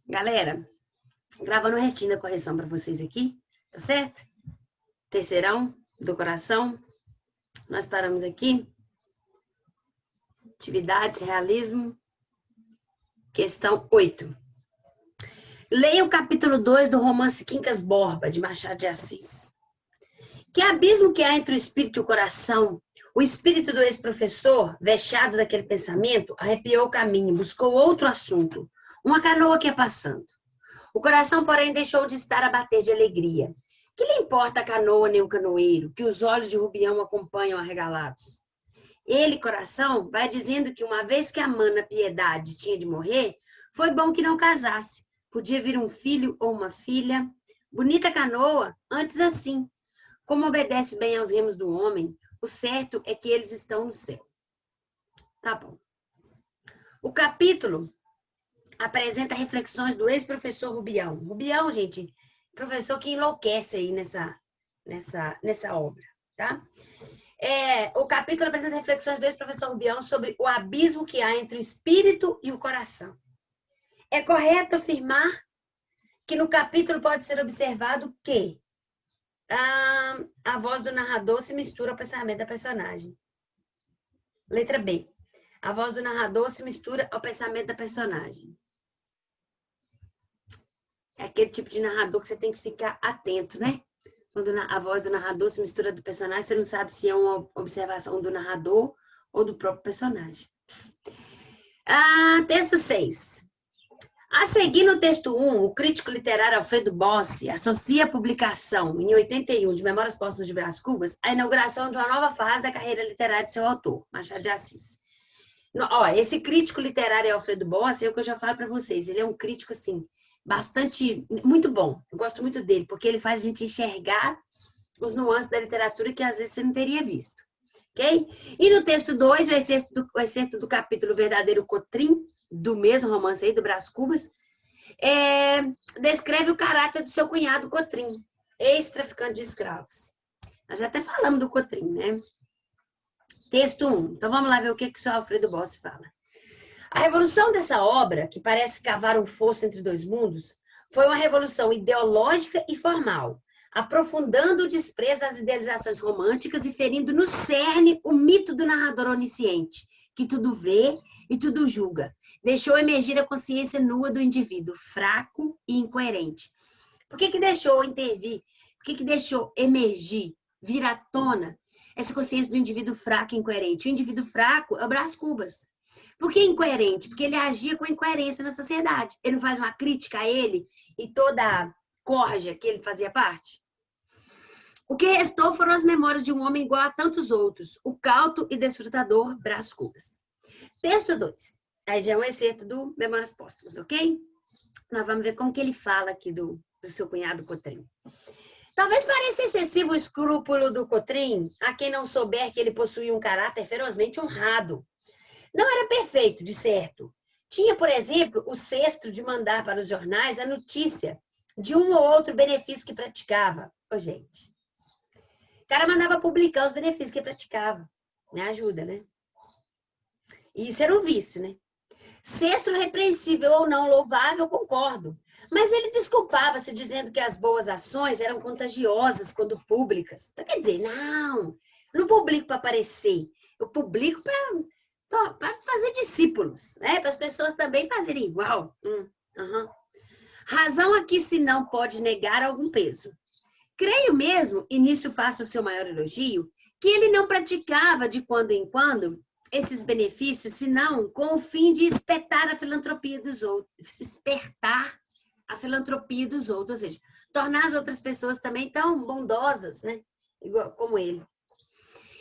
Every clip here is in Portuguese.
Galera, gravando o restinho da correção para vocês aqui, tá certo? Terceirão do coração. Nós paramos aqui. Atividades, realismo. Questão 8. Leia o capítulo 2 do romance Quincas Borba, de Machado de Assis. Que abismo que há entre o espírito e o coração? O espírito do ex-professor, vexado daquele pensamento, arrepiou o caminho, buscou outro assunto. Uma canoa que ia passando. O coração, porém, deixou de estar a bater de alegria. Que lhe importa a canoa nem o canoeiro, que os olhos de Rubião acompanham arregalados? Ele, coração, vai dizendo que uma vez que a mana Piedade tinha de morrer, foi bom que não casasse. Podia vir um filho ou uma filha. Bonita canoa, antes assim. Como obedece bem aos remos do homem, o certo é que eles estão no céu. Tá bom. O capítulo apresenta reflexões do ex-professor Rubião. Rubião, gente, professor que enlouquece aí nessa obra, tá? O capítulo apresenta reflexões do ex-professor Rubião sobre o abismo que há entre o espírito e o coração. É correto afirmar que no capítulo pode ser observado que a voz do narrador se mistura ao pensamento da personagem. Letra B. A voz do narrador se mistura ao pensamento da personagem. É aquele tipo de narrador que você tem que ficar atento, né? Quando a voz do narrador se mistura do personagem, você não sabe se é uma observação do narrador ou do próprio personagem. Texto 6. A seguir, no texto 1, o crítico literário Alfredo Bossi associa a publicação, em 81, de Memórias Póstumas de Brás Cubas, à inauguração de uma nova fase da carreira literária de seu autor, Machado de Assis. Esse crítico literário Alfredo Bossi, é o que eu já falo para vocês, ele é um crítico, assim, muito bom. Eu gosto muito dele, porque ele faz a gente enxergar os nuances da literatura que às vezes você não teria visto. Ok? E no texto 2, o excerto do capítulo Verdadeiro Cotrim, do mesmo romance aí, do Brás Cubas, descreve o caráter do seu cunhado Cotrim, ex-traficante de escravos. Nós já até falamos do Cotrim, né? Texto 1. Então vamos lá ver o que o senhor Alfredo Bossi fala. A revolução dessa obra, que parece cavar um fosso entre dois mundos, foi uma revolução ideológica e formal, aprofundando o desprezo às idealizações românticas e ferindo no cerne o mito do narrador onisciente, que tudo vê e tudo julga. Deixou emergir a consciência nua do indivíduo, fraco e incoerente. Por que deixou intervir? Por que deixou emergir, vir à tona, essa consciência do indivíduo fraco e incoerente? O indivíduo fraco é o Brás Cubas. Por que incoerente? Porque ele agia com incoerência na sociedade. Ele não faz uma crítica a ele e toda a corja que ele fazia parte? O que restou foram as memórias de um homem igual a tantos outros, o cauto e desfrutador Brás Cubas. Texto 2. Aí já é um excerto do Memórias Póstumas, ok? Nós vamos ver como que ele fala aqui do seu cunhado Cotrim. Talvez pareça excessivo o escrúpulo do Cotrim a quem não souber que ele possuía um caráter ferozmente honrado. Não era perfeito, de certo. Tinha, por exemplo, o cesto de mandar para os jornais a notícia de um ou outro benefício que praticava. Gente, o cara mandava publicar os benefícios que praticava. Me ajuda, né? E isso era um vício, né? Cesto repreensível ou não louvável, concordo. Mas ele desculpava-se dizendo que as boas ações eram contagiosas quando públicas. Então, quer dizer, não publico para aparecer. Eu publico para fazer discípulos, né? Para as pessoas também fazerem igual. Razão aqui se não pode negar algum peso. Creio mesmo, e nisso faço o seu maior elogio, que ele não praticava de quando em quando esses benefícios, senão com o fim de espetar a filantropia dos outros, espertar a filantropia dos outros, ou seja, tornar as outras pessoas também tão bondosas, né? Igual como ele.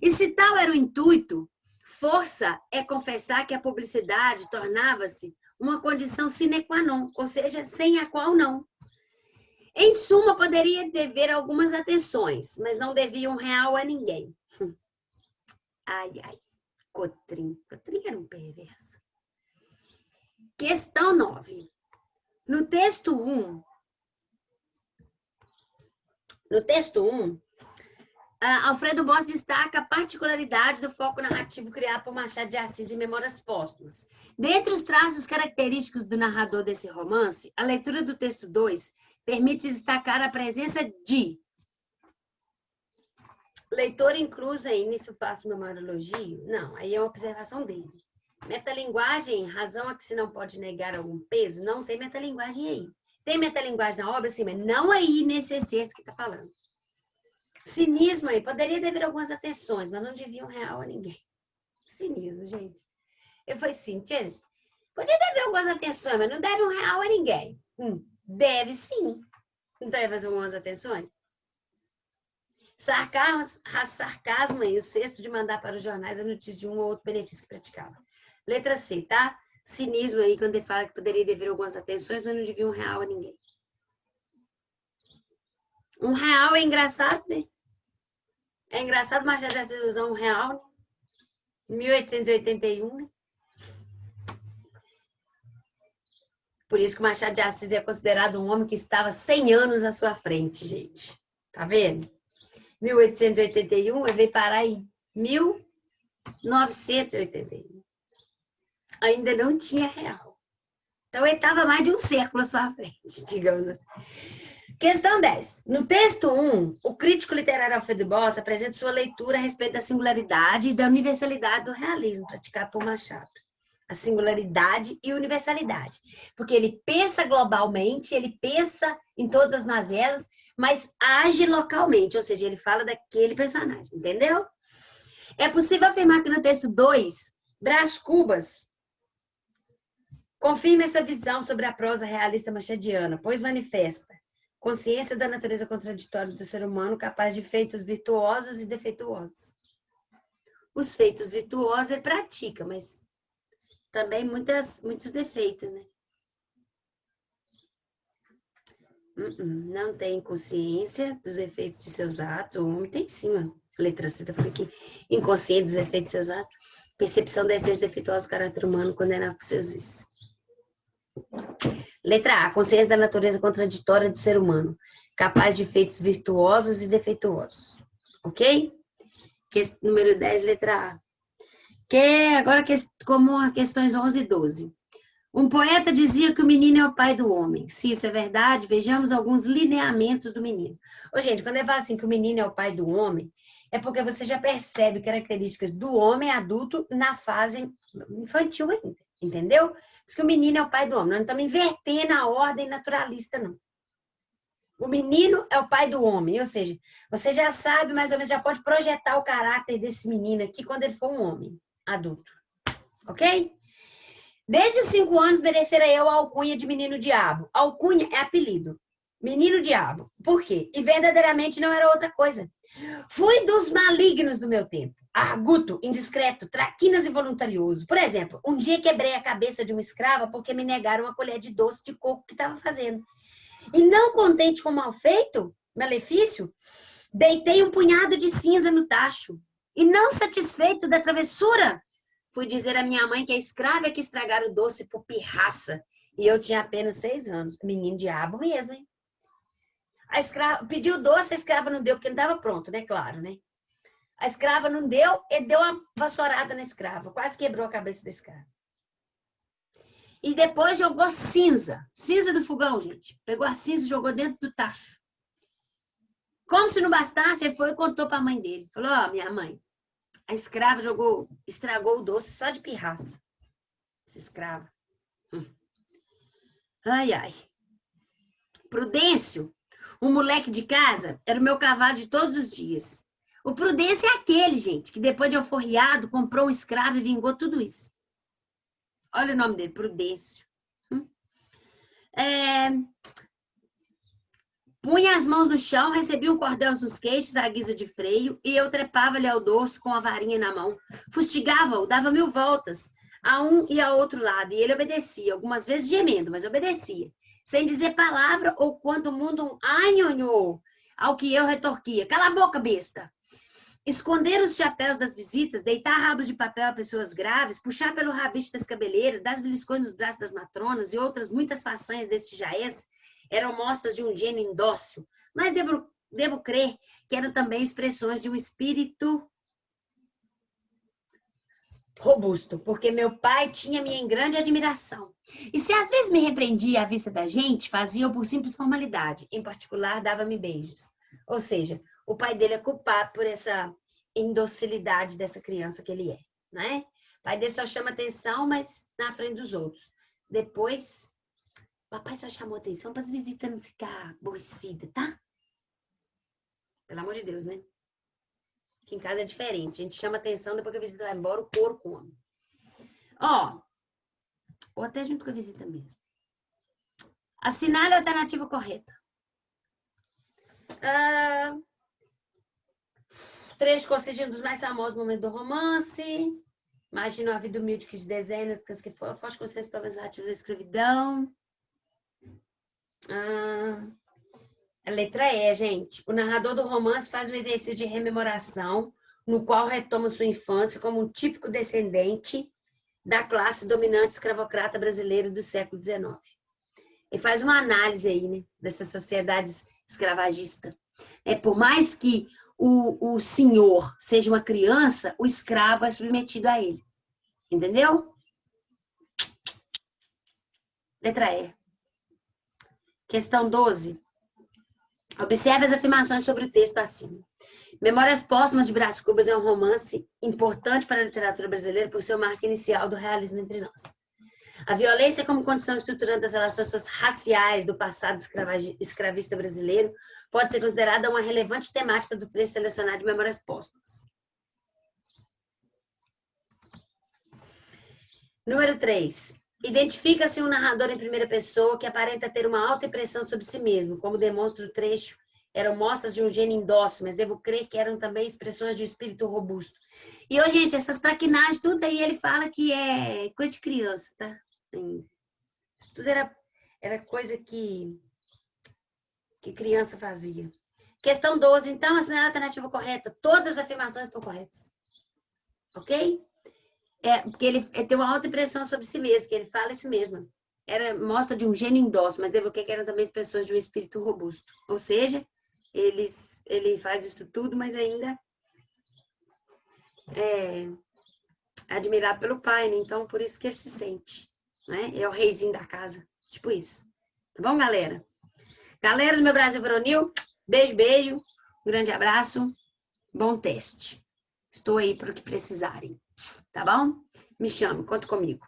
E se tal era o intuito, força é confessar que a publicidade tornava-se uma condição sine qua non, ou seja, sem a qual não. Em suma, poderia dever algumas atenções, mas não devia R$1 a ninguém. Ai, Cotrim. Cotrim era um perverso. Questão 9. No texto 1, Alfredo Boss destaca a particularidade do foco narrativo criado por Machado de Assis em Memórias Póstumas. Dentre os traços característicos do narrador desse romance, a leitura do texto 2 permite destacar a presença de leitor incluso aí, nisso faço meu maior elogio? Não, aí é uma observação dele. Metalinguagem, razão a que se não pode negar algum peso, não tem metalinguagem aí. Tem metalinguagem na obra, sim, mas não aí nesse excerto que está falando. Cinismo aí, poderia dever algumas atenções, mas não devia R$1 a ninguém. Cinismo, gente. Eu falei assim, tia, podia dever algumas atenções, mas não deve R$1 a ninguém. Deve sim. Não deve fazer algumas atenções? Sarcasmo aí, o sexto de mandar para os jornais a notícia de um ou outro benefício que praticava. Letra C, tá? Cinismo aí, quando ele fala que poderia dever algumas atenções, mas não devia R$1 a ninguém. R$1 é engraçado, né? É engraçado Machado de Assis usar R$1, né? 1881, né? Por isso que o Machado de Assis é considerado um homem que estava 100 anos à sua frente, gente. Tá vendo? 1881, ele veio parar em 1981. Ainda não tinha real. Então, ele estava mais de um século à sua frente, digamos assim. Questão 10. No texto 1, o crítico literário Alfredo Boss apresenta sua leitura a respeito da singularidade e da universalidade do realismo praticado por Machado. A singularidade e universalidade. Porque ele pensa globalmente, ele pensa em todas as mazelas, mas age localmente, ou seja, ele fala daquele personagem, entendeu? É possível afirmar que no texto 2, Brás Cubas confirma essa visão sobre a prosa realista machadiana, pois manifesta consciência da natureza contraditória do ser humano, capaz de feitos virtuosos e defeituosos. Os feitos virtuosos ele pratica, mas também muitos defeitos, né? Não tem consciência dos efeitos de seus atos. O homem tem sim, a letra C está falando aqui. Inconsciente dos efeitos de seus atos. Percepção da essência defeituosa do caráter humano condenado por seus vícios. Letra A. Consciência da natureza contraditória do ser humano, capaz de feitos virtuosos e defeituosos. Ok? Número 10, letra A. Agora, como a questões 11 e 12. Um poeta dizia que o menino é o pai do homem. Se isso é verdade, vejamos alguns lineamentos do menino. Ô, gente, quando ele fala assim que o menino é o pai do homem, é porque você já percebe características do homem adulto na fase infantil ainda, entendeu? Por isso que o menino é o pai do homem. Nós não estamos invertendo a ordem naturalista, não. O menino é o pai do homem, ou seja, você já sabe, mais ou menos, já pode projetar o caráter desse menino aqui quando ele for um homem adulto. Ok? Desde os 5 anos, merecera eu a alcunha de menino diabo. Alcunha é apelido. Menino diabo. Por quê? E verdadeiramente não era outra coisa. Fui dos malignos do meu tempo. Arguto, indiscreto, traquinas e voluntarioso. Por exemplo, um dia quebrei a cabeça de uma escrava porque me negaram uma colher de doce de coco que estava fazendo. E não contente com o mal feito, malefício, deitei um punhado de cinza no tacho. E não satisfeito da travessura, fui dizer à minha mãe que a escrava é que estragara o doce por pirraça. E eu tinha apenas 6 anos. Menino diabo mesmo, hein? A escrava pediu doce, a escrava não deu, porque não estava pronto, né? Claro, né? A escrava não deu, ele deu uma vassourada na escrava. Quase quebrou a cabeça da escrava. E depois jogou cinza. Cinza do fogão, gente. Pegou a cinza e jogou dentro do tacho. Como se não bastasse, ele foi e contou para a mãe dele. Falou, ó, minha mãe, a escrava estragou o doce só de pirraça. Essa escrava. Ai, ai. Prudêncio, o moleque de casa, era o meu cavalo de todos os dias. O Prudêncio é aquele, gente, que depois de alforriado, comprou um escravo e vingou tudo isso. Olha o nome dele, Prudêncio. Punha as mãos no chão, recebia um cordel nos queixos da guisa de freio e eu trepava-lhe ao dorso com a varinha na mão. Fustigava-o, dava 1000 voltas a um e ao outro lado e ele obedecia, algumas vezes gemendo, mas obedecia. Sem dizer palavra ou quando o mundo anhonhou, ao que eu retorquia. Cala a boca, besta! Esconder os chapéus das visitas, deitar rabos de papel a pessoas graves, puxar pelo rabicho das cabeleiras, dar beliscões nos braços das matronas e outras muitas façanhas desse jaez eram mostras de um gênio indócil, mas devo crer que eram também expressões de um espírito robusto, porque meu pai tinha-me em grande admiração. E se às vezes me repreendia à vista da gente, fazia-o por simples formalidade. Em particular, dava-me beijos. Ou seja, o pai dele é culpado por essa indocilidade dessa criança que ele é, né? O pai dele só chama atenção, mas na frente dos outros. Depois, papai só chamou atenção para as visitas não ficar aborrecidas, tá? Pelo amor de Deus, né? Aqui em casa é diferente. A gente chama atenção, depois que a visita vai embora, o couro come. Ó, ou até junto com a visita mesmo. Assinale a alternativa correta. Trecho consiste em um dos mais famosos momentos do romance. Imagina a vida humilde que se desenha, que foi forte consciência para as relativas à escravidão. A letra E, gente. O narrador do romance faz um exercício de rememoração, no qual retoma sua infância como um típico descendente da classe dominante escravocrata brasileira do século XIX. Ele faz uma análise aí, né, dessa sociedade escravagista. Por mais que o senhor seja uma criança, o escravo é submetido a ele. Entendeu? Letra E. Questão 12. Observe as afirmações sobre o texto acima. Memórias Póstumas de Brás Cubas é um romance importante para a literatura brasileira por seu marco inicial do realismo entre nós. A violência como condição estruturante das relações raciais do passado escravista brasileiro pode ser considerada uma relevante temática do trecho selecionado de Memórias Póstumas. Número 3. Identifica-se um narrador em primeira pessoa que aparenta ter uma alta impressão sobre si mesmo, como demonstra o trecho. Eram mostras de um gênio indócil, mas devo crer que eram também expressões de um espírito robusto. E, gente, essas traquinagens, tudo aí ele fala que é coisa de criança, tá? Isso tudo era coisa que criança fazia. Questão 12, então, assinar a alternativa correta. Todas as afirmações estão corretas. Ok? Porque ele tem uma alta impressão sobre si mesmo, que ele fala isso mesmo. Mostra de um gênio indócil, mas devo crer que eram também expressões de um espírito robusto. Ou seja, ele faz isso tudo, mas ainda é admirado pelo pai, né? Então, por isso que ele se sente, né? É o reizinho da casa, tipo isso. Tá bom, galera? Galera do meu Brasil Varonil, beijo, beijo, um grande abraço, bom teste. Estou aí para o que precisarem, tá bom? Me chame, conta comigo.